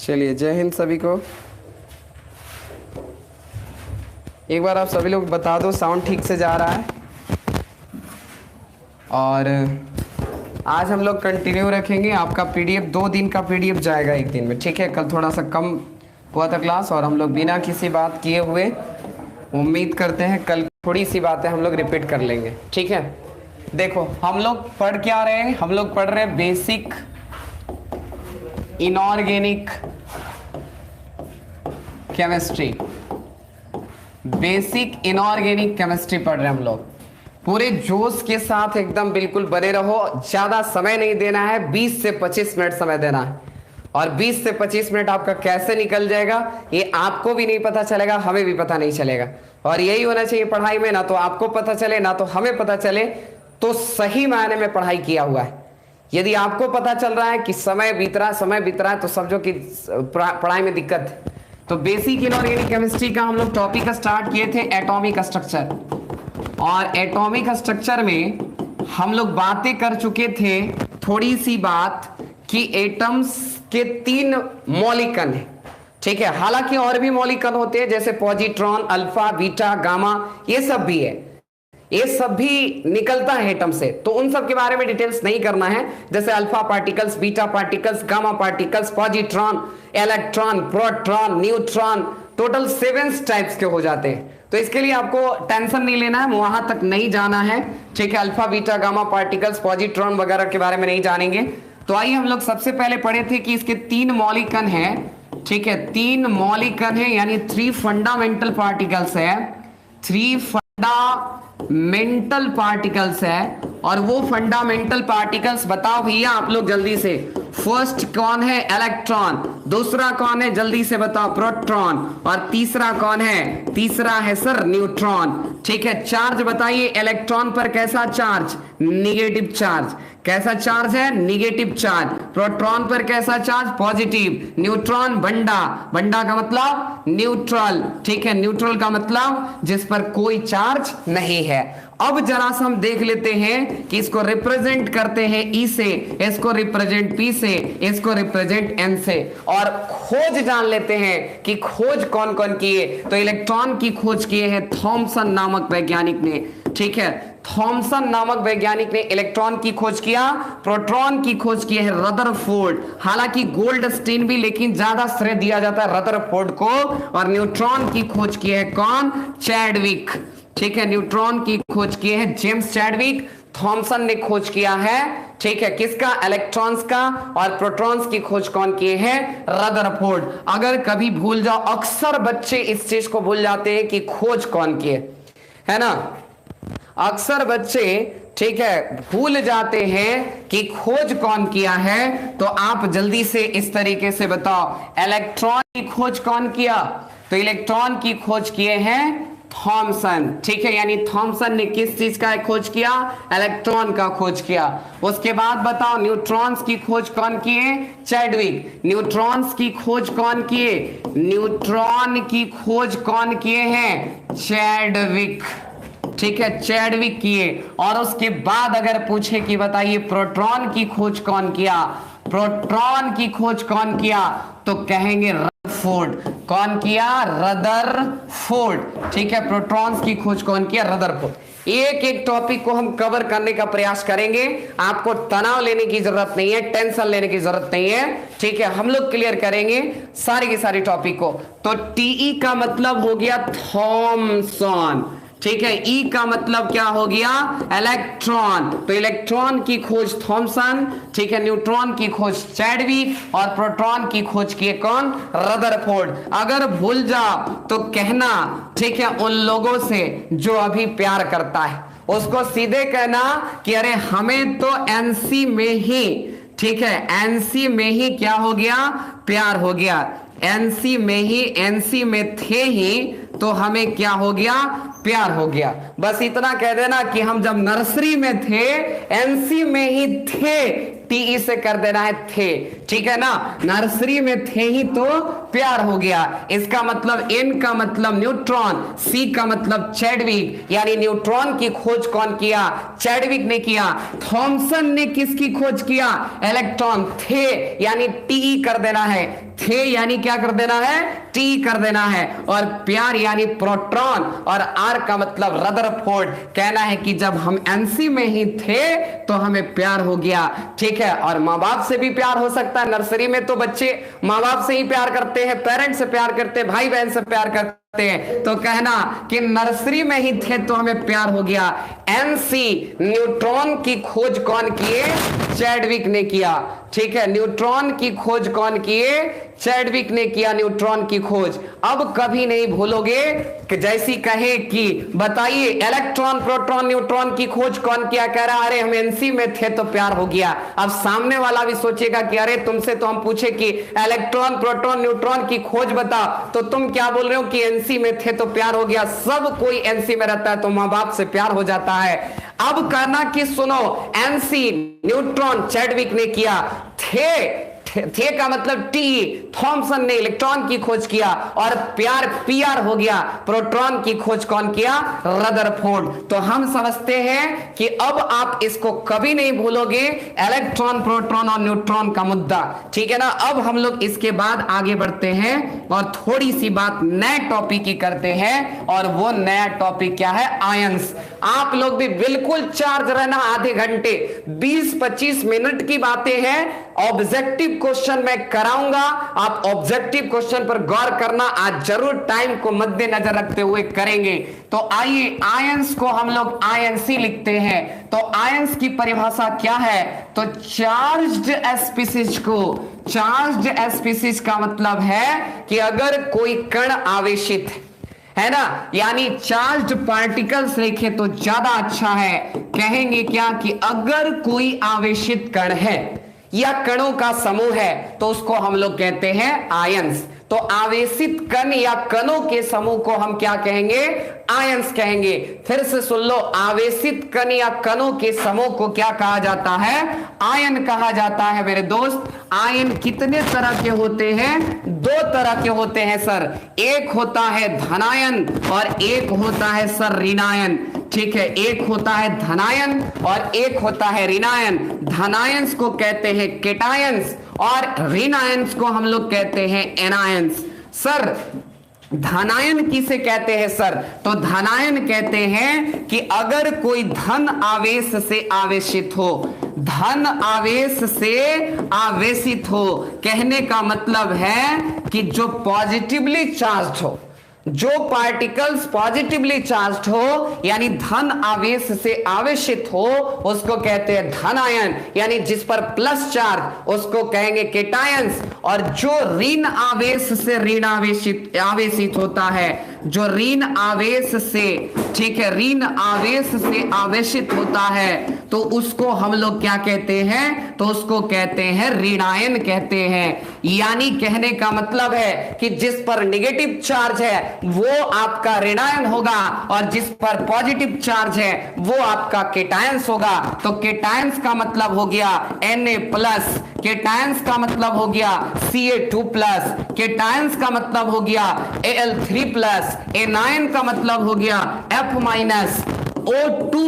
चलिए, जय हिंद सभी को। एक बार आप सभी लोग बता दो साउंड ठीक से जा रहा है। और आज हम लोग कंटिन्यू रखेंगे। आपका पीडीएफ 2 दिन का पीडीएफ जाएगा 1 दिन में, ठीक है। कल थोड़ा सा कम हुआ था क्लास और हम लोग बिना किसी बात किए हुए उम्मीद करते हैं कल थोड़ी सी बातें हम लोग रिपीट कर लेंगे, ठीक है। देखो हम लोग पढ़ क्या रहे हैं, हम लोग पढ़ रहे हैं basic inorganic chemistry. Basic inorganic chemistry पढ़ रहे हैं हम लोग। पूरे जोश के साथ एकदम बिल्कुल बने रहो। ज्यादा समय नहीं देना है, 20 से 25 मिनट समय देना है। और 20 से 25 मिनट आपका कैसे निकल जाएगा ये आपको भी नहीं पता चलेगा, हमें भी पता नहीं चलेगा। और यही होना चाहिए पढ़ाई में, ना तो आपको पता चले ना तो हमें पता चले, तो सही मायने में पढ़ाई किया हुआ है। यदि आपको पता चल रहा है कि समय बीत रहा है तो समझो कि पढ़ाई में दिक्कत है। तो बेसिक इनऑर्गेनिक केमिस्ट्री का हम लोग टॉपिक स्टार्ट किए थे एटॉमिक स्ट्रक्चर। और एटॉमिक स्ट्रक्चर में हम लोग बातें कर चुके थे थोड़ी सी बात कि एटम्स के 3 मौलिक कण हैं, ठीक है। हालांकि और भी मौलिक कण होते हैं जैसे पॉजिट्रॉन, अल्फा, बीटा, गामा, ये सब भी है। ये सब भी निकलता है एटम से, तो उन सब के बारे में डिटेल्स नहीं करना है। जैसे alpha particles, beta particles, gamma particles, positron, electron, proton, neutron, total 7 types के हो जाते हैं। तो इसके लिए आपको टेंशन नहीं लेना है, वहां तक नहीं जाना है, ठीक है। Alpha, beta, gamma particles, positron वगैरह के बारे में नहीं जानेंगे। तो आइए हम लोग सबसे पहले पढ़े थे कि इसके 3 मौलिक कण हैं, ठीक है। 3 मौलिक कण है, यानी 3 फंडामेंटल पार्टिकल्स है। 3 फंडामेंटल पार्टिकल्स है। और वो फंडामेंटल पार्टिकल्स बताओ भैया आप लोग जल्दी से। फर्स्ट कौन है? इलेक्ट्रॉन। दूसरा कौन है? जल्दी से बताओ। प्रोटॉन। और तीसरा कौन है? तीसरा है सर न्यूट्रॉन, ठीक है। चार्ज बताइए, इलेक्ट्रॉन पर कैसा चार्ज? Negative charge. कैसा चार्ज है? Negative charge. प्रोटॉन पर कैसा चार्ज? पॉजिटिव। न्यूट्रॉन बंडा। बंडा का मतलब न्यूट्रल, ठीक है। न्यूट्रल का मतलब जिस पर कोई चार्ज नहीं है। अब जरा सा हम देख लेते हैं कि इसको रिप्रेजेंट करते हैं ई से, इसको रिप्रेजेंट पी से, इसको रिप्रेजेंट एन से। और खोज जान लेते हैं कि खोज कौन कौन किए। तो इलेक्ट्रॉन की खोज किए हैं थॉमसन नामक वैज्ञानिक ने, ठीक है। थॉमसन नामक वैज्ञानिक ने इलेक्ट्रॉन की खोज किया। प्रोटॉन की खोज की है रदरफोर्ड। हालांकि गोल्डस्टीन भी, लेकिन ज्यादा श्रेय दिया जाता है रदरफोर्ड को। और न्यूट्रॉन की खोज की है कौन? चैडविक, ठीक है। न्यूट्रॉन की खोज की है जेम्स चैडविक। थॉमसन ने खोज किया है, ठीक है, किसका? इलेक्ट्रॉन्स का। और प्रोटॉन्स की खोज कौन किए हैं? रदरफोर्ड। अगर कभी भूल जाओ, अक्सर बच्चे इस चीज को भूल जाते हैं कि खोज कौन किए, है ना। अक्सर बच्चे, ठीक है, भूल जाते हैं कि खोज कौन किया है। तो आप जल्दी से इस तरीके से बताओ, इलेक्ट्रॉन की खोज कौन किया? तो इलेक्ट्रॉन की खोज किए हैं थॉमसन, ठीक है। यानी थॉमसन ने किस चीज का खोज किया? इलेक्ट्रॉन का खोज किया। उसके बाद बताओ, न्यूट्रॉन्स की खोज कौन किए? चैडविक। न्यूट्रॉन्स की खोज कौन किए? न्यूट्रॉन की खोज कौन किए हैं? चैडविक, ठीक है, चैडविक किए। और उसके बाद अगर पूछे कि बताइए प्रोटॉन की खोज कौन किया? प्रोटॉन की खोज कौन किया? तो कहेंगे रदरफोर्ड। कौन किया? रदरफोर्ड, ठीक है। प्रोटॉन्स की खोज कौन किया? रदरफोर्ड। एक एक टॉपिक को हम कवर करने का प्रयास करेंगे। आपको तनाव लेने की जरूरत नहीं है, टेंशन लेने की जरूरत नहीं है, ठीक है। हम लोग क्लियर करेंगे सारी की सारी टॉपिक को। तो टीई का मतलब हो गया थॉमसन, ठीक है। ई का मतलब क्या हो गया? इलेक्ट्रॉन। तो इलेक्ट्रॉन की खोज थॉमसन, ठीक है। न्यूट्रॉन की खोज चैडविक। और प्रोटॉन की खोज किए कौन? रदरफोर्ड। अगर भूल जाओ तो कहना, ठीक है, उन लोगों से जो अभी प्यार करता है उसको सीधे कहना कि अरे हमें तो एनसी में ही, ठीक है, एनसी में ही क्या हो गया? प्यार हो गया। एनसी में ही, एनसी में थे ही, तो हमें क्या हो गया? प्यार हो गया। बस इतना कह देना कि हम जब नर्सरी में थे, एनसी में ही थे, टीई से कर देना है थे, ठीक है ना, नर्सरी में थे ही तो प्यार हो गया। इसका मतलब एन का मतलब न्यूट्रॉन, सी का मतलब चैडविक, यानी न्यूट्रॉन की खोज कौन किया? चैडविक ने किया। थॉमसन ने किसकी खोज किया? इलेक्ट्रॉन। थे यानी टी कर देना है, थे यानी क्या कर देना है? टी कर देना है। और प्यार यानी प्रोटॉन, और आर का मतलब रदरफोर्ड। कहना है कि जब हम एनसी में ही थे तो हमें प्यार हो गया, ठीक है। और माँ बाप से भी प्यार हो सकता है। नर्सरी में तो बच्चे माँ बाप से ही प्यार करते हैं, पेरेंट्स से प्यार करते हैं, भाई बहन से प्यार करते हैं। तो कहना कि नर्सरी में ही थे तो हमें प्यार हो गया। एनसी, न्यूट्रॉन की खोज कौन किए? चैडविक ने किया, ठीक है। न्यूट्रॉन की खोज कौन किए? चैडविक ने किया न्यूट्रॉन की खोज। अब कभी नहीं भूलोगे कि जैसी कहे कि बताइए इलेक्ट्रॉन, प्रोटॉन, न्यूट्रॉन की खोज कौन किया? कह रहा अरे हम एनसी में थे तो प्यार हो गया। अब सामने वाला भी सोचेगा कि अरे तुमसे तो हम पूछे कि इलेक्ट्रॉन, प्रोटॉन, न्यूट्रॉन की खोज बता, तो तुम क्या बोल रहे हो कि एनसी में थे तो प्यार हो गया। सब कोई एनसी में रहता है तो मां बाप से प्यार हो जाता है। अब कहना कि सुनो, एनसी, न्यूट्रॉन, चैडविक ने किया, थे का मतलब टी, थॉमसन ने इलेक्ट्रॉन की खोज किया, और प्यार पीआर हो गया। प्रोटॉन की खोज कौन किया? रदरफोर्ड। तो हम समझते हैं कि अब आप इसको कभी नहीं भूलोगे, इलेक्ट्रॉन, प्रोटॉन और न्यूट्रॉन का मुद्दा, ठीक है ना। अब हम लोग इसके बाद आगे बढ़ते हैं और थोड़ी सी बात नए टॉपिक की करते हैं, और वो नया टॉपिक क्या है? आयंस। आप लोग भी बिल्कुल चार्ज रहना, आधे घंटे 20-25 मिनट की बातें हैं। ऑब्जेक्टिव क्वेश्चन मैं कराऊंगा, आप ऑब्जेक्टिव क्वेश्चन पर गौर करना, आज जरूर टाइम को मद्देनजर रखते हुए करेंगे। तो आइए, आयंस को हम लोग आयंसी लिखते हैं। तो आयंस की परिभाषा क्या है? तो चार्ज्ड स्पीसीज को, चार्ज्ड स्पीसीज का मतलब है कि अगर कोई कण आवेशित है ना, यानी चार्ज्ड पार्टिकल्स लिखे तो ज्यादा अच्छा है। कहेंगे क्या कि अगर कोई आवेशित कण है या कणों का समूह है तो उसको हम लोग कहते हैं आयंस। तो आवेशित कण या कणों के समूह को हम क्या कहेंगे? आयंस कहेंगे। फिर से सुन लो, आवेशित कण या कणों के समूह को क्या कहा जाता है? आयन कहा जाता है मेरे दोस्त। आयन कितने तरह के होते हैं? 2 तरह के होते हैं सर। एक होता है धनायन और एक होता है सर ऋणायन, ठीक है। एक होता है धनायन और एक होता है ऋणायन। धनायंस को कहते हैं केटायंस और ऋणायंस को हम लोग कहते हैं एनायंस। सर धनायन किसे कहते हैं सर? तो धनायन कहते हैं कि अगर कोई धन आवेश से आवेशित हो, धन आवेश से आवेशित हो, कहने का मतलब है कि जो पॉजिटिवली चार्ज हो, जो पार्टिकल्स पॉजिटिवली चार्ज्ड हो, यानी धन आवेश से आवेशित हो, उसको कहते हैं धनायन, यानी जिस पर प्लस चार्ज उसको कहेंगे केटायंस। और जो ऋण आवेश से ऋण आवेशित होता है, जो ऋण आवेश से, ठीक है, ऋण आवेश से आवेशित होता है तो उसको हम लोग क्या कहते हैं? तो उसको कहते हैं ऋणायन कहते हैं। यानी कहने का मतलब है कि जिस पर नेगेटिव चार्ज है वो आपका ऋणायन होगा और जिस पर पॉजिटिव चार्ज है वो आपका केटायंस होगा। तो केटायंस का मतलब हो गया Na+, केटायंस का मतलब हो गया Ca2+, केटायंस का मतलब हो गया Al3+, एनायन का मतलब हो गया F-, O2-,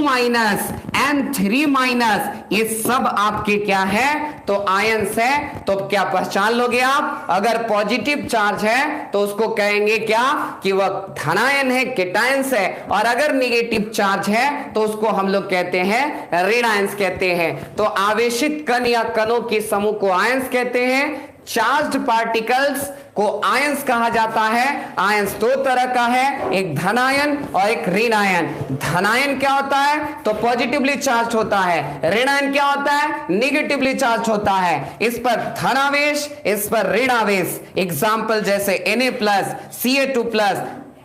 N3-, ये सब आपके क्या है? तो आयंस है। तो क्या पहचान लोगे आप? अगर पॉजिटिव चार्ज है तो उसको कहेंगे क्या कि वह धनायन है, केटायंस है, और अगर नेगेटिव चार्ज है तो उसको हम लोग कहते हैं ऋणायंस कहते हैं। तो आवेशित कण या कणों के समूह को आयंस कहते हैं। चार्ज्ड पार्टिकल्स को आयंस कहा जाता है। आयंस 2 तरह का है, एक धनायन और एक ऋणायन। धनायन क्या होता है? तो पॉजिटिवली चार्ज होता है। ऋणायन क्या होता है? निगेटिवली चार्ज होता है। इस पर धनावेश, इस पर ऋणावेश। एग्जाम्पल जैसे Na+, Ca2+,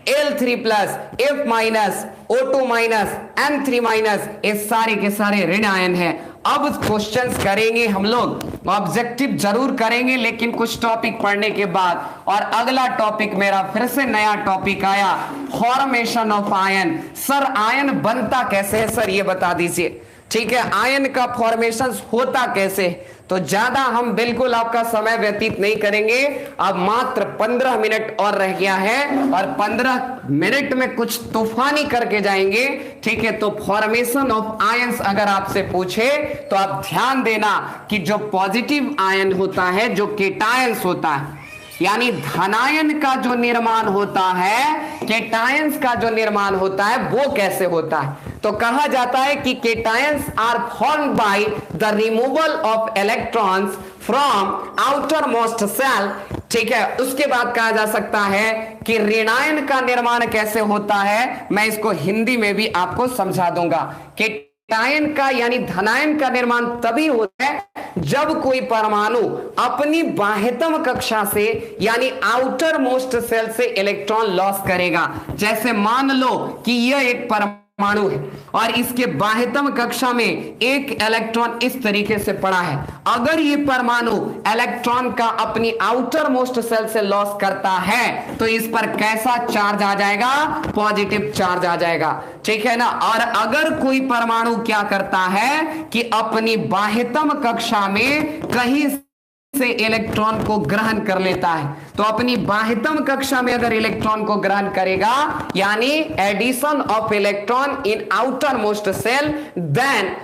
Al3+, F-, O2-, N3-, ये सारे के सारे ऋणायन है। अब क्वेश्चंस करेंगे हम लोग, ऑब्जेक्टिव जरूर करेंगे लेकिन कुछ टॉपिक पढ़ने के बाद। और अगला टॉपिक मेरा फिर से नया टॉपिक आया, formation of ion. Sir ion बनता कैसे है सर, ये बता दीजिए। ठीक है, आयन का फॉर्मेशन होता कैसे? तो ज्यादा हम बिल्कुल आपका समय व्यतीत नहीं करेंगे। अब मात्र 15 मिनट और रह गया है और 15 मिनट में कुछ तूफानी करके जाएंगे। ठीक है, तो फॉर्मेशन ऑफ आयंस अगर आपसे पूछे तो आप ध्यान देना कि जो पॉजिटिव आयन होता है, जो केटायंस होता है, यानी धनायन का जो निर्माण होता है, केटायंस का जो निर्माण होता है, वो कैसे होता है? तो कहा जाता है कि cations are formed by the removal of electrons from outer most shell. ठीक है, उसके बाद कहा जा सकता है कि ऋणायन का निर्माण कैसे होता है, मैं इसको हिंदी में भी आपको समझा दूंगा। केटायन का यानी धनायन का निर्माण तभी होता है जब कोई परमाणु अपनी बाह्यतम कक्षा से यानी आउटर मोस्ट सेल से इलेक्ट्रॉन लॉस करेगा। जैसे मान लो कि यह एक परमाणु है और इसके बाह्यतम कक्षा में एक इलेक्ट्रॉन इस तरीके से पड़ा है। अगर ये परमाणु इलेक्ट्रॉन का अपनी आउटर मोस्ट सेल से लॉस करता है तो इस पर कैसा चार्ज आ जाएगा? पॉजिटिव चार्ज आ जाएगा। ठीक है ना। और अगर कोई परमाणु क्या करता है कि अपनी बाह्यतम कक्षा में कहीं से इलेक्ट्रॉन को ग्रहण कर लेता है, तो अपनी बाह्यतम कक्षा में अगर इलेक्ट्रॉन को ग्रहण करेगा यानी addition of electron in outer most shell, then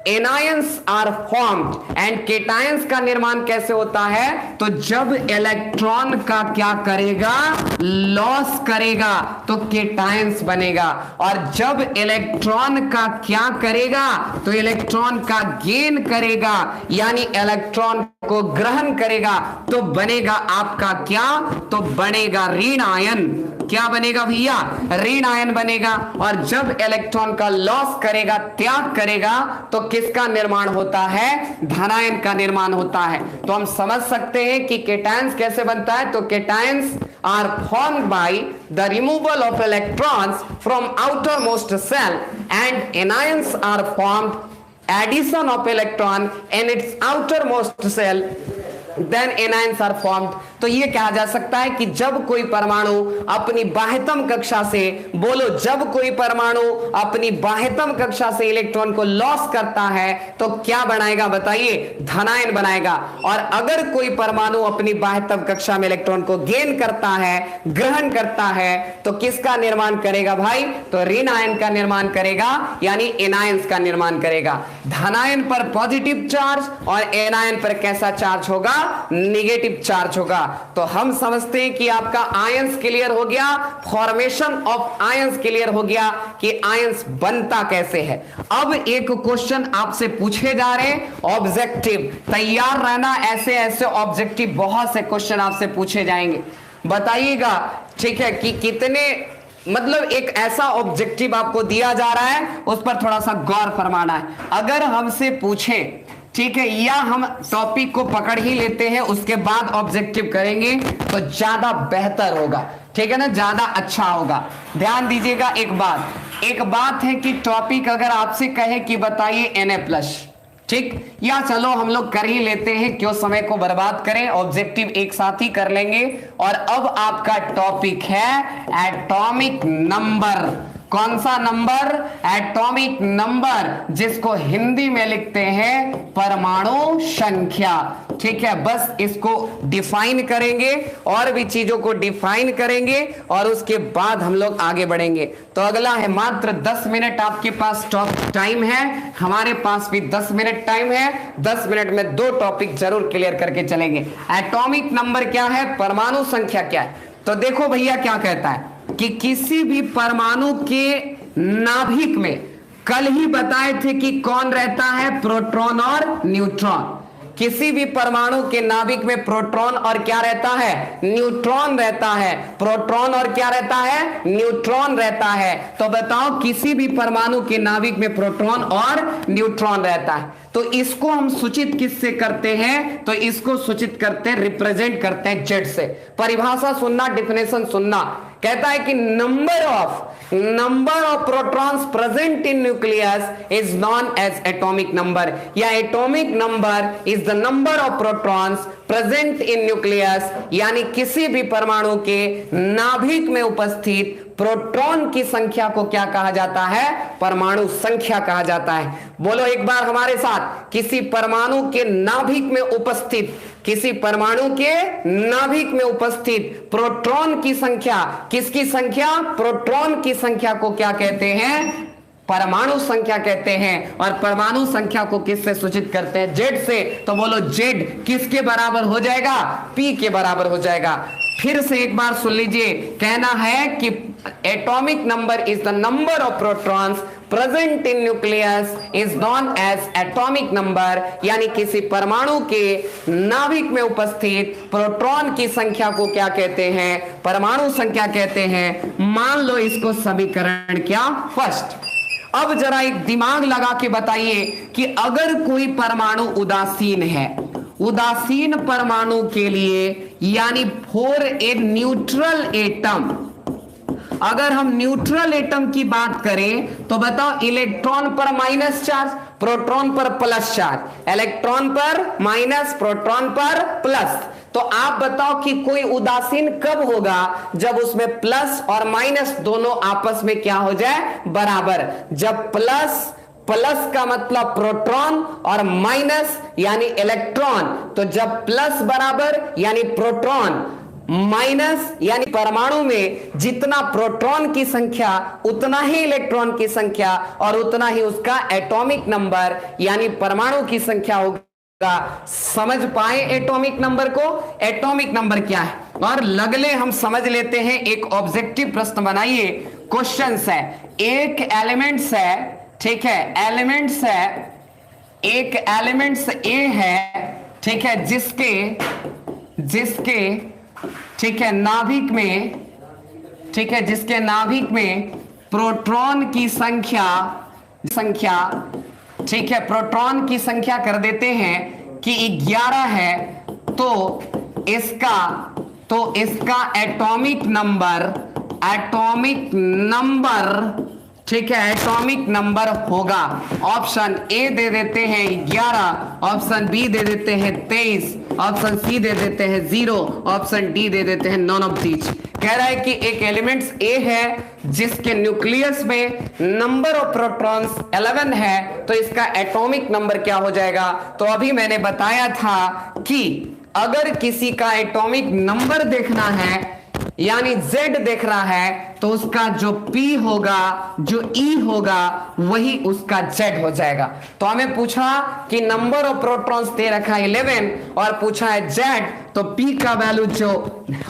anions are formed. And cations का निर्माण कैसे होता है? तो जब इलेक्ट्रॉन का क्या करेगा? लॉस करेगा तो केटायंस बनेगा। और जब इलेक्ट्रॉन का क्या करेगा? तो इलेक्ट्रॉन का गेन करेगा यानी इलेक्ट्रॉन को ग्रहण करेगा तो बनेगा आपका क्या? तो बनेगा ऋण आयन। क्या बनेगा भैया? ऋण आयन बनेगा। और जब इलेक्ट्रॉन का लॉस करेगा, त्याग करेगा, तो किसका निर्माण होता है? धनायन का निर्माण होता है। तो हम समझ सकते हैं कि केटायंस कैसे बनता है। तो cations are formed by the removal of electrons from outer most shell and anions are formed addition of electron in its outer most shell, then anions are formed. तो ये कहा जा सकता है कि जब कोई परमाणु अपनी बाह्यतम कक्षा से, बोलो, जब कोई परमाणु अपनी बाह्यतम कक्षा से इलेक्ट्रॉन को लॉस करता है तो क्या बनाएगा बताइए? धनायन बनाएगा। और अगर कोई परमाणु अपनी बाह्यतम कक्षा में इलेक्ट्रॉन को गेन करता है, ग्रहण करता है, तो किसका निर्माण करेगा भाई? तो ऋण आयन का निर्माण करेगा यानी एनायंस का निर्माण करेगा। धनायन पर पॉजिटिव चार्ज और एनायन पर कैसा चार्ज होगा? नेगेटिव चार्ज होगा। तो हम समझते हैं कि आपका आयंस क्लियर हो गया, फॉर्मेशन ऑफ आयंस क्लियर हो गया कि आयंस बनता कैसे है। अब एक क्वेश्चन आपसे पूछे जा रहे हैं ऑब्जेक्टिव, तैयार रहना, ऐसे ऐसे ऑब्जेक्टिव बहुत से क्वेश्चन आपसे पूछे जाएंगे। बताइएगा ठीक है कि कितने, मतलब एक ऐसा ऑब्जेक्टिव आपको दिया जा रहा है उस पर थोड़ा सा गौर फरमाना है। अगर हमसे पूछे, ठीक है, या हम टॉपिक को पकड़ ही लेते हैं उसके बाद ऑब्जेक्टिव करेंगे तो ज्यादा बेहतर होगा। ठीक है ना, ज्यादा अच्छा होगा। ध्यान दीजिएगा एक बात है कि टॉपिक अगर आपसे कहे कि बताइए Na+, ठीक, या चलो हम लोग कर ही लेते हैं, क्यों समय को बर्बाद करें, ऑब्जेक्टिव एक साथ ही कर लेंगे। और अब आपका टॉपिक है एटॉमिक नंबर। कौन सा नंबर? एटॉमिक नंबर, जिसको हिंदी में लिखते हैं परमाणु संख्या। ठीक है, बस इसको डिफाइन करेंगे और भी चीजों को डिफाइन करेंगे और उसके बाद हम लोग आगे बढ़ेंगे। तो अगला है, मात्र 10 मिनट आपके पास टाइम है, हमारे पास भी 10 मिनट टाइम है। 10 मिनट में 2 टॉपिक जरूर क्लियर करके चलेंगे। एटॉमिक नंबर क्या है? परमाणु संख्या क्या है? तो देखो भैया क्या कहता है कि किसी भी परमाणु के नाभिक में, कल ही बताए थे कि कौन रहता है? प्रोटॉन और न्यूट्रॉन। किसी भी परमाणु के नाभिक में प्रोटॉन और क्या रहता है? न्यूट्रॉन रहता है। प्रोटॉन और क्या रहता है? न्यूट्रॉन रहता है। तो बताओ, किसी भी परमाणु के नाभिक में प्रोटॉन और न्यूट्रॉन रहता है। तो इसको हम सूचित किससे करते हैं? तो इसको सूचित करते हैं, रिप्रेजेंट करते हैं जेड से। परिभाषा सुनना, डिफिनेशन सुनना। कहता है कि number of protons present in nucleus is known as atomic number, या atomic number is the number of protons present in nucleus, यानी किसी भी परमाणु के नाभिक में उपस्थित प्रोटॉन की संख्या को क्या कहा जाता है? परमाणु संख्या कहा जाता है। बोलो एक बार हमारे साथ, किसी परमाणु के नाभिक में उपस्थित, किसी परमाणु के नाभिक में उपस्थित प्रोटॉन की संख्या, किसकी संख्या? प्रोटॉन की संख्या को क्या कहते हैं? परमाणु संख्या कहते हैं। और परमाणु संख्या को किससे सूचित करते हैं? जेड से। तो बोलो जेड किसके बराबर हो जाएगा? पी के बराबर हो जाएगा। फिर से एक बार सुन लीजिए, कहना है कि atomic number is the number of protons present in nucleus is known as atomic number, यानी किसी परमाणु के नाभिक में उपस्थित प्रोटॉन की संख्या को क्या कहते हैं? परमाणु संख्या कहते हैं। मान लो इसको समीकरण क्या? फर्स्ट। अब जरा एक दिमाग लगा के बताइए कि अगर कोई परमाणु उदासीन है, उदासीन परमाणु के लिए, यानी फॉर ए न्यूट्रल एटम, अगर हम न्यूट्रल एटम की बात करें तो बताओ, इलेक्ट्रॉन पर माइनस चार्ज, प्रोटॉन पर प्लस चार्ज, इलेक्ट्रॉन पर माइनस, प्रोटॉन पर प्लस। तो आप बताओ कि कोई उदासीन कब होगा? जब उसमें प्लस और माइनस दोनों आपस में क्या हो जाए? बराबर। जब प्लस का मतलब प्रोटॉन और माइनस यानी इलेक्ट्रॉन, तो जब प्लस बराबर यानी प्रोटॉन, माइनस यानी परमाणु में जितना प्रोटॉन की संख्या उतना ही इलेक्ट्रॉन की संख्या और उतना ही उसका एटॉमिक नंबर यानी परमाणु की संख्या होगा। समझ पाए एटॉमिक नंबर को? एटॉमिक नंबर क्या है? और लगले हम समझ लेते हैं। एक ऑब्जेक्टिव प्रश्न बनाइए, क्वेश्चन है, एक एलिमेंट्स है, ठीक है, एलिमेंट्स है, एक एलिमेंट्स ए है, ठीक है, जिसके ठीक है नाभिक में, ठीक है, जिसके नाभिक में प्रोटॉन की संख्या, ठीक है, प्रोटॉन की संख्या कर देते हैं कि 11 है, तो इसका एटॉमिक नंबर, ठीक है, एटॉमिक नंबर होगा। ऑप्शन ए दे देते हैं 11, ऑप्शन बी दे देते हैं 23, ऑप्शन सी दे देते हैं 0, ऑप्शन डी दे देते हैं नॉन ऑफ दीज। कह रहा है कि एक एलिमेंट्स ए है जिसके न्यूक्लियस में नंबर ऑफ प्रोटॉन्स 11 है, तो इसका एटॉमिक नंबर क्या हो जाएगा? तो अभी मैंने बताया था कि अगर किसी का एटॉमिक नंबर देखना है यानी Z देख रहा है, तो उसका जो P होगा, जो E होगा, वही उसका Z हो जाएगा। तो हमें पूछा कि नंबर ऑफ प्रोटॉन्स दे रखा है 11 और पूछा है Z, तो P का वैल्यू जो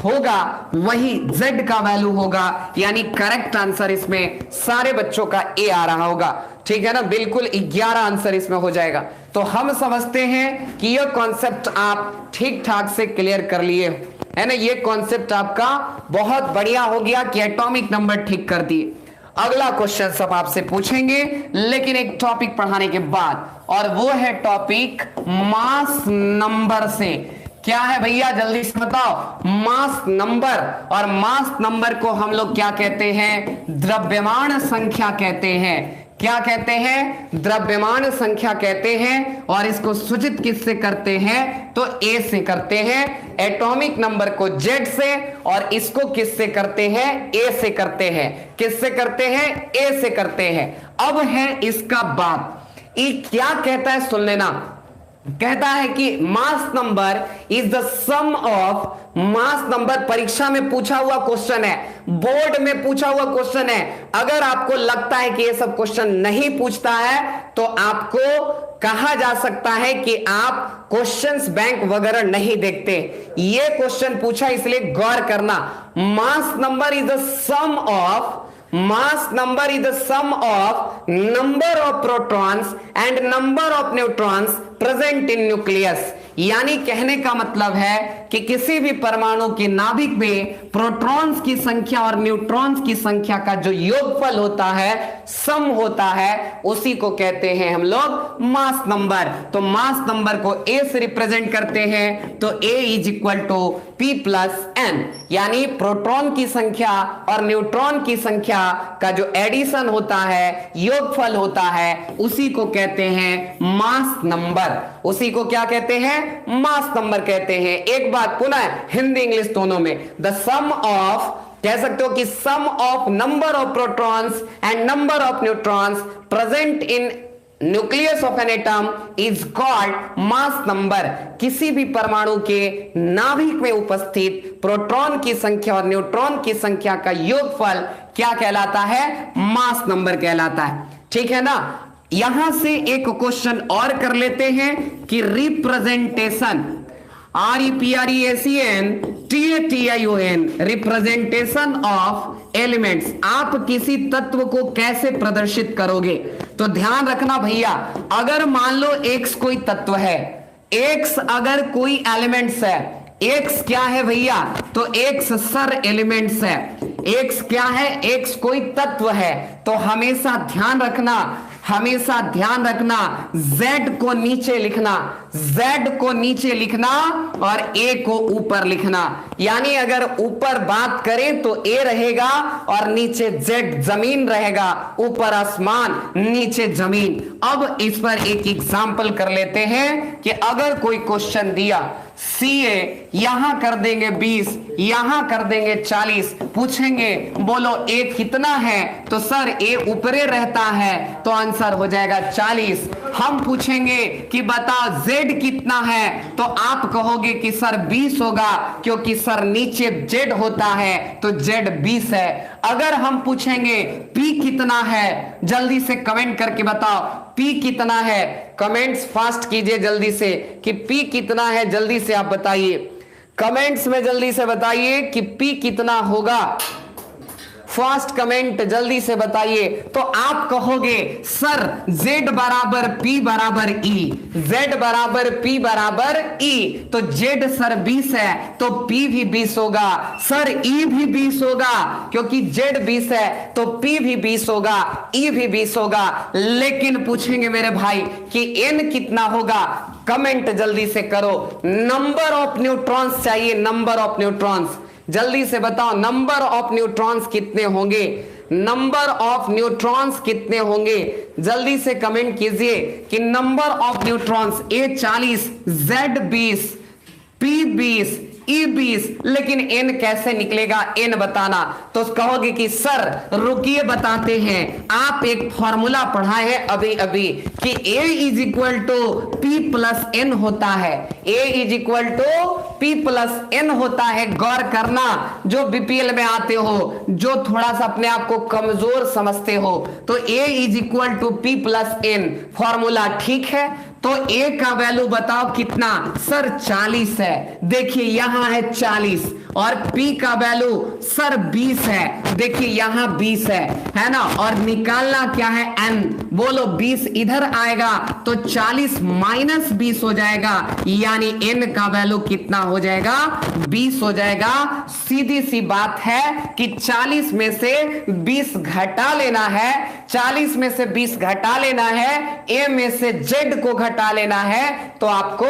होगा वही Z का वैल्यू होगा, यानी करेक्ट आंसर इसमें सारे बच्चों का A आ रहा होगा। ठीक है ना, बिल्कुल 11 आंसर इसमें हो जाएगा। तो हम समझते हैं कि यह कॉन्सेप्ट आप ठीक ठाक से क्लियर कर लिए, है ना। ये कॉन्सेप्ट आपका बहुत बढ़िया हो गया कि एटॉमिक नंबर ठीक कर दिए। अगला क्वेश्चन सब आपसे पूछेंगे, लेकिन एक टॉपिक पढ़ाने के बाद, और वो है टॉपिक मास नंबर से। क्या है भैया, जल्दी से बताओ। मास नंबर, और मास नंबर को हम लोग क्या कहते हैं? द्रव्यमान संख्या कहते हैं। क्या कहते हैं? द्रव्यमान संख्या कहते हैं। और इसको सूचित किससे करते हैं? तो ए से करते हैं। एटॉमिक नंबर को जेड से, और इसको किससे करते हैं? ए से करते हैं। किससे करते हैं? ए से करते हैं। अब है इसका बात, ये क्या कहता है सुन लेना। कहता है कि mass number is the sum of, mass number परीक्षा में पूछा हुआ क्वेश्चन है, बोर्ड में पूछा हुआ क्वेश्चन है। अगर आपको लगता है कि ये सब क्वेश्चन नहीं पूछता है, तो आपको कहा जा सकता है कि आप क्वेश्चंस बैंक वगैरह नहीं देखते। ये क्वेश्चन पूछा इसलिए गौर करना। Mass number is the sum of, mass number is the sum of number of protons and number of neutrons present in nucleus। यानी कहने का मतलब है कि किसी भी परमाणु के नाभिक में प्रोटॉन्स की संख्या और न्यूट्रॉन्स की संख्या का जो योगफल होता है, सम होता है, उसी को कहते हैं हम लोग मास नंबर। तो मास नंबर को ए से रिप्रेजेंट करते हैं, तो A is equal to P plus N, यानी प्रोटॉन की संख्या और न्यूट्रॉन की संख्या का जो एडिशन होता है, योगफल होता है, उसी को कहते हैं मास नंबर। उसी को क्या कहते हैं? मास नंबर कहते हैं। एक बात पुनः हिंदी इंग्लिश दोनों में, द सम ऑफ, कह सकते हो कि sum of number of protons and number of neutrons present in nucleus of an atom is called mass number. किसी भी परमाणु के नाभिक में उपस्थित प्रोटॉन की संख्या और न्यूट्रॉन की संख्या का योगफल क्या कहलाता है? मास नंबर कहलाता है। ठीक है ना। यहां से एक क्वेश्चन और कर लेते हैं कि representation, REPRECENTATION, representation of elements, आप किसी तत्व को कैसे प्रदर्शित करोगे? तो ध्यान रखना भैया, अगर मान लो x कोई तत्व है, x अगर कोई एलिमेंट्स है, x क्या है भैया? तो x सर एलिमेंट्स है। x क्या है? x कोई तत्व है। तो हमेशा ध्यान रखना, हमेशा ध्यान रखना, z को नीचे लिखना, z को नीचे लिखना और a को ऊपर लिखना। यानी अगर ऊपर बात करें तो a रहेगा और नीचे z जमीन रहेगा, ऊपर आसमान नीचे जमीन। अब इस पर एक एग्जाम्पल कर लेते हैं कि अगर कोई क्वेश्चन दिया CA, यहां कर देंगे 20, यहां कर देंगे 40, पूछेंगे बोलो A कितना है? तो सर A ऊपरे रहता है, तो आंसर हो जाएगा 40। हम पूछेंगे कि बताओ Z कितना है? तो आप कहोगे कि सर 20 होगा, क्योंकि सर नीचे Z होता है, तो Z 20 है। अगर हम पूछेंगे P कितना है, जल्दी से कमेंट करके बताओ P कितना है। कमेंट्स फास्ट कीजिए जल्दी से कि P कितना है, जल्दी से आप बताइए, कमेंट्स में जल्दी से बताइए कि P कितना होगा। फास्ट कमेंट जल्दी से बताइए। तो आप कहोगे सर Z बराबर P बराबर E, Z बराबर P बराबर E, तो Z सर 20 है, तो P भी 20 होगा। सर E भी 20 होगा, क्योंकि Z 20 है, तो P भी 20 होगा, E भी 20 होगा। लेकिन पूछेंगे मेरे भाई कि N कितना होगा? कमेंट जल्दी से करो। नंबर ऑफ न्यूट्रॉन्स चाहिए, नंबर ऑफ न्यूट्रॉन्स। जल्दी से बताओ नंबर ऑफ न्यूट्रॉन्स कितने होंगे? नंबर ऑफ न्यूट्रॉन्स कितने होंगे? जल्दी से कमेंट कीजिए कि number of neutrons A 40, Z 20, P 20, E 20, लेकिन N कैसे निकलेगा? N बताना। तो कहोगे कि सर रुकिए बताते हैं, आप एक फॉर्मूला पढ़ाए हैं अभी अभी कि A is equal to P plus N होता है। A is equal to P plus N होता है। गौर करना, जो BPL में आते हो, जो थोड़ा सा अपने आप को कमजोर समझते हो, तो A is equal to P plus N formula ठीक है। तो A का वैल्यू बताओ कितना? सर 40 है, देखिए यहां है 40, और P का वैल्यू सर 20 है, देखिए यहां 20 है ना। और निकालना क्या है? N। बोलो 20 इधर आएगा तो 40 माइनस 20 हो जाएगा, यानी N का वैल्यू कितना हो जाएगा? 20 हो जाएगा। सीधी सी बात है कि 40 में से 20 घटा लेना है, 40 में से 20 घटा लेना है, A में से Z को घटा लेना है, तो आपको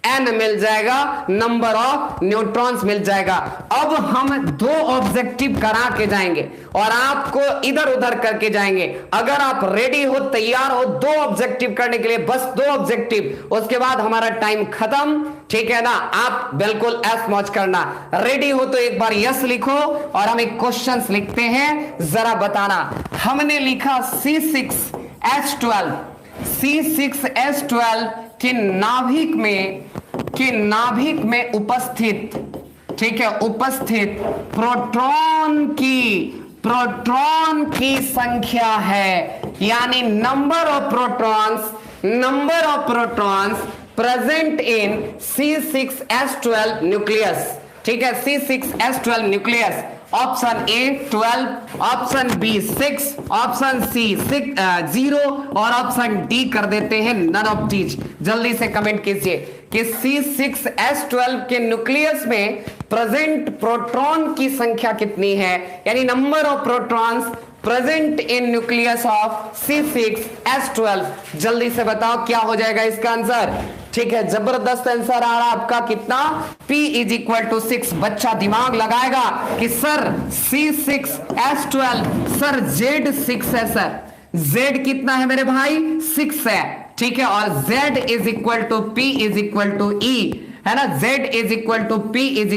N मिल जाएगा, नंबर ऑफ न्यूट्रॉन्स मिल जाएगा। अब हम दो ऑब्जेक्टिव करा के जाएंगे और आपको इधर उधर करके जाएंगे। अगर आप रेडी हो, तैयार हो दो ऑब्जेक्टिव करने के लिए, बस दो ऑब्जेक्टिव, उसके बाद हमारा टाइम खत्म। ठीक है ना। आप बिल्कुल ऐश मौज करना। रेडी हो तो एक बार यस लिखो और हम एक क्वेश्चन लिखते हैं, जरा बताना। हमने लिखा C6H12, C6H12 के नाभिक में उपस्थित, ठीक है, उपस्थित प्रोटॉन की संख्या है, यानी number of protons present in C6H12 nucleus. ठीक है, C6H12 nucleus. Option A 12, option B 6, option C 0 और ऑप्शन D कर देते हैं नन ऑफ दीज। जल्दी से कमेंट कीजिए कि C6H12 के न्यूक्लियस में प्रेजेंट प्रोटॉन की संख्या कितनी है, यानी number of protons present in nucleus of C6H12। जल्दी से बताओ क्या हो जाएगा इसका आंसर। ठीक है, जबरदस्त आंसर आ रहा आपका, कितना, P = 6। बच्चा दिमाग लगाएगा कि सर C6H12, सर Z6 है, सर Z कितना है मेरे भाई, 6 है। ठीक है, और Z = P = E है ना, Z = P =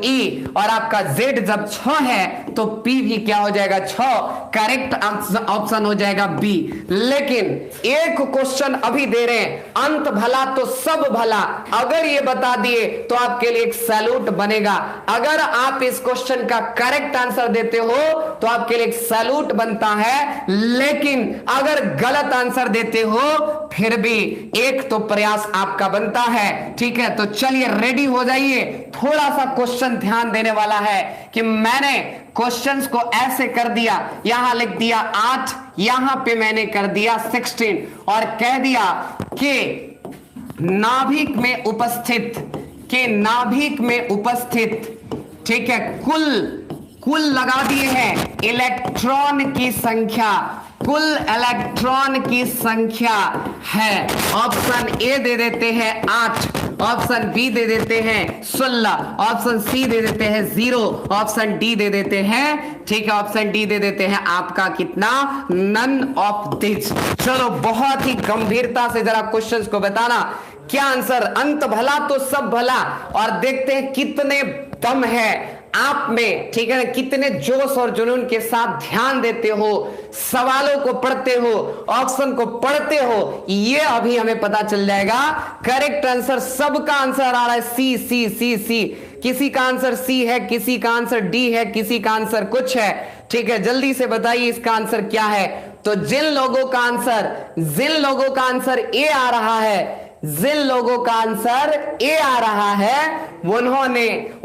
E, और आपका Z जब 6 है तो P भी क्या हो जाएगा, 6। करेक्ट ऑप्शन हो जाएगा B। लेकिन एक क्वेश्चन अभी दे रहे हैं, अंत भला तो सब भला, अगर ये बता दिए तो आपके लिए एक सैल्यूट बनेगा। अगर आप इस क्वेश्चन का करेक्ट आंसर देते हो तो आपके लिए एक सैल्यूट बनता है, लेकिन अगर गलत आंसर देते हो फिर भी एक तो प्रयास आपका बनता है। ठीक है, तो चलिए रेडी हो जाइए। थोड़ा सा क्वेश्चन ध्यान देने वाला है कि मैंने क्वेश्चंस को ऐसे कर दिया, यहां लिख दिया 8, यहां पे मैंने कर दिया 16 और कह दिया कि नाभिक में उपस्थित, ठीक है, कुल लगा दिए हैं इलेक्ट्रॉन की संख्या, कुल इलेक्ट्रॉन की संख्या है। ऑप्शन ए दे देते हैं 8, ऑप्शन बी दे देते हैं 16, ऑप्शन सी दे देते हैं 0, ऑप्शन डी दे देते हैं, ठीक है, ऑप्शन डी दे देते हैं आपका कितना, नन ऑफ दिस। चलो बहुत ही गंभीरता से जरा क्वेश्चंस को बताना क्या आंसर। अंत भला तो सब भला, और देखते हैं कितने दम है आप में, ठीक है ना, कितने जोश और जुनून के साथ ध्यान देते हो, सवालों को पढ़ते हो, ऑप्शन को पढ़ते हो, ये अभी हमें पता चल जाएगा। करेक्ट आंसर, सबका आंसर आ रहा है सी सी सी सी। किसी का आंसर सी है, किसी का आंसर डी है, किसी का आंसर कुछ है। ठीक है, जल्दी से बताइए इसका आंसर क्या है। तो जिन लोगों का आंसर ए आ रहा है, जिन लोगों का आंसर ए आ रहा है,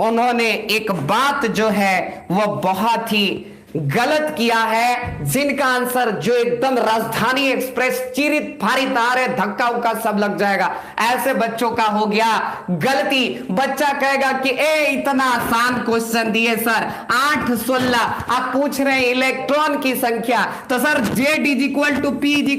उन्होंने एक बात जो है वह बहुत ही गलत किया है। जिनका आंसर जो एकदम राजधानी एक्सप्रेस चिरित फारित आ रहे, धक्का उक्का सब लग जाएगा, ऐसे बच्चों का हो गया गलती। बच्चा कहेगा कि इतना आसान क्वेश्चन दिए सर, 8 16, आप पूछ रहे हैं इलेक्ट्रॉन की संख्या, तो sir Z = P = E,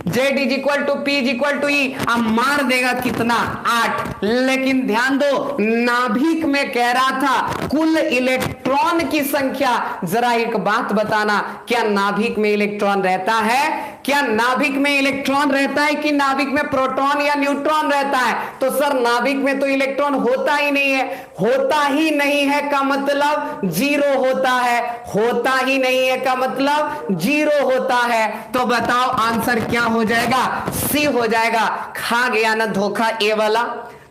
Z = P = E, अब मार देगा कितना, 8। लेकिन ध्यान दो, नाभिक में कह रहा था कुल इलेक्ट्रॉन की संख्या। जरा एक बात बताना, क्या नाभिक में इलेक्ट्रॉन रहता है? क्या नाभिक में इलेक्ट्रॉन रहता है कि नाभिक में प्रोटॉन या न्यूट्रॉन रहता है? तो सर नाभिक में तो इलेक्ट्रॉन होता ही नहीं है। होता ही नहीं है का मतलब 0 होता है, होता ही नहीं है का मतलब 0 होता है। तो बताओ आंसर क्या हो जाएगा, सी हो जाएगा। खा गया ना धोखा ए वाला।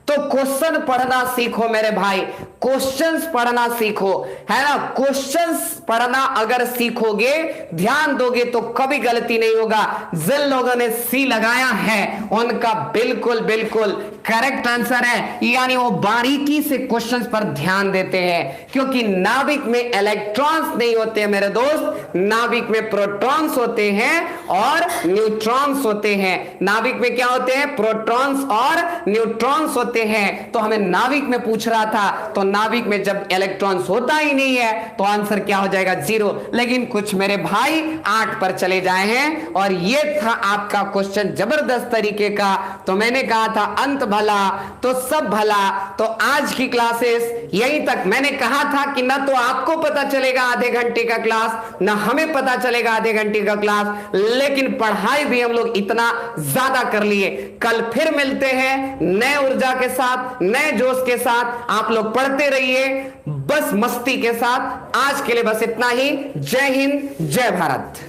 तो क्वेश्चन पढ़ना सीखो मेरे भाई, क्वेश्चंस पढ़ना सीखो, है ना। क्वेश्चंस पढ़ना अगर सीखोगे, ध्यान दोगे तो कभी गलती नहीं होगा। जिन लोगों ने सी लगाया है उनका बिल्कुल बिल्कुल करेक्ट आंसर है, यानी वो बारीकी से क्वेश्चंस पर ध्यान देते हैं। क्योंकि नाभिक में इलेक्ट्रॉन्स नहीं होते हैं मेरे दोस्त, नाभिक में प्रोटॉन्स होते हैं और न्यूट्रॉन्स होते हैं। नाभिक में क्या होते हैं, प्रोटॉन्स और न्यूट्रॉन्स होते हैं। तो हमें नाभिक में पूछ रहा था, तो नाभिक में जब इलेक्ट्रॉन्स होता ही नहीं है तो आंसर क्या हो जाएगा, 0। लेकिन कुछ मेरे भाई 8 पर चले जाए हैं, और ये था आपका क्वेश्चन जबरदस्त तरीके का। तो मैंने कहा था अंत भला तो सब भला। तो आज की क्लासेस यहीं तक। मैंने कहा था कि ना तो आपको पता चलेगा आधे घंटे का क्लास, ना हमें पता चलेगा आधे घंटे का क्लास, लेकिन पढ़ाई भी हम लोग इतना ज्यादा कर लिए। कल फिर मिलते हैं नए ऊर्जा के साथ, नए जोश के साथ। आप लोग पढ़ते रहिए बस मस्ती के साथ। आज के लिए बस इतना ही। जय हिंद, जय भारत।